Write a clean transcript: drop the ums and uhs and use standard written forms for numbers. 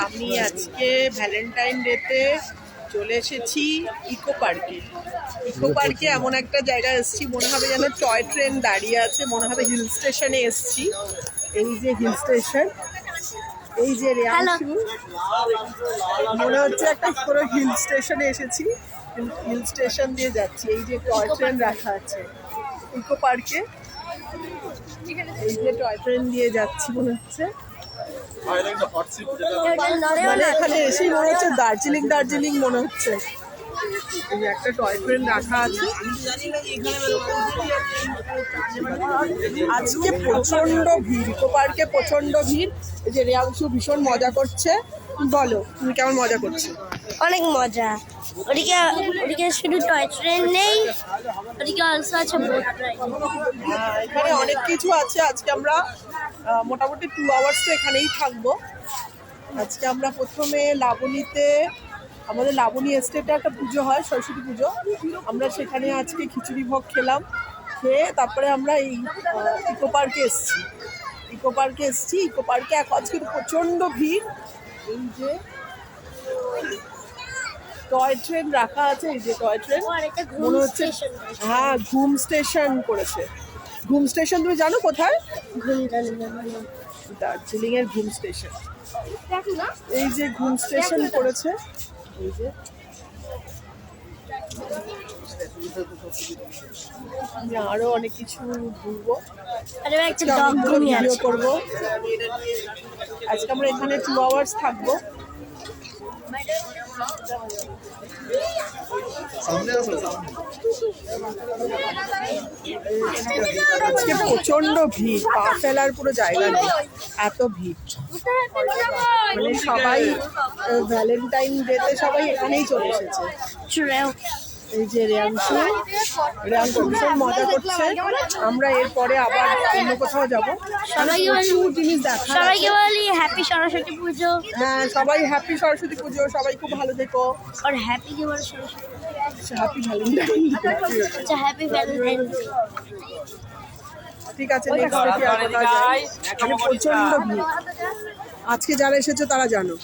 আমি আজকে ভ্যালেন্টাইন ডেতে চলে এসেছি ইকো পার্কে। ইকো পার্কে এমন একটা জায়গায় এসেছি, মনে হবে যেন টয় ট্রেন দাঁড়িয়ে আছে, মনে হবে হিল স্টেশনে এসেছি। এই যে হিল স্টেশন, এই যে রেয়াংশু, মনে হচ্ছে একটা পুরো হিল স্টেশনে এসেছি। হিল স্টেশন দিয়ে যাচ্ছি, এই যে টয় ট্রেন রাখা আছে ইকো পার্কে, এই যে টয় ট্রেন দিয়ে যাচ্ছি মনে হচ্ছে। মানে এখানে এসেই মনে হচ্ছে দার্জিলিং দার্জিলিং মনে হচ্ছে। এই একটা টয় ট্রেন রাখা আছে। আজকে প্রচন্ড ভিড়, ইকো পার্কে প্রচন্ড ভিড়। এই যে রেয়াংশু ভীষণ মজা করছে। বলো তুমি কেমন মজা করছো? অনেক মজা। ওদিকে ওদিকে শুধু টয় ট্রেন নেই, ওদিকে অলসো আছে বোট রাইড। এখানে অনেক কিছু আছে। আজকে আমরা মোটামুটি 2 আওয়ার্স তো এখানেই থাকবো। আজকে আমরা প্রথমে লাবণীতে, আমাদের লাবণী এস্টেটে একটা পুজো হয়, সরস্বতী পুজো। আমরা সেখানে আজকে খিচুড়ি ভোগ খেলাম, খেয়ে তারপরে আমরা এই ইকো পার্কে এসেছি। ইকো পার্কে এসেছি, ইকো পার্কে আজকে প্রচণ্ড ভিড়। এই যে টয় ট্রেন রাখা আছে, এই যে টয় ট্রেন মনে হচ্ছে, হ্যাঁ ঘুম স্টেশন করেছে। ঘুম স্টেশন তুমি জানো কোথায়? দার্জিলিং এর ঘুম স্টেশন। এই যে ঘুম স্টেশন করেছে, এই যে আমি আরো অনেক কিছু ঘুরবো, ভিডিও করবো। আজকে আমরা এখানে 2 আওয়ার্স থাকবো। আজকে প্রচন্ড ভিড়, পা ফেলার পুরো জায়গা নেই, এত ভিড়। মানে সবাই ভ্যালেন্টাইন ডেতে সবাই এখানেই চলে এসেছে। এই যে রেয়াংশু ভীষণ মজা করছে। আমরা এরপরে আবার অন্য কোথাও যাবো। প্রচুর জিনিস দেখা, সবাইকে বলি হ্যাপি সরস্বতী পুজো। হ্যাঁ সবাই হ্যাপি সরস্বতী পুজো, সবাই খুব ভালো থেকো। আর হ্যাপি কি বলে সরস্বতী হ্যাপি ভ্যালেন্টাইন। আচ্ছা হ্যাপি ভ্যালেন্টাইন ডে। ঠিক আছে, নেক্সট ডে আর কোথাও যাই। এখানে প্রচন্ড ভিড়। আজকে যারা এসেছে তারা জানো।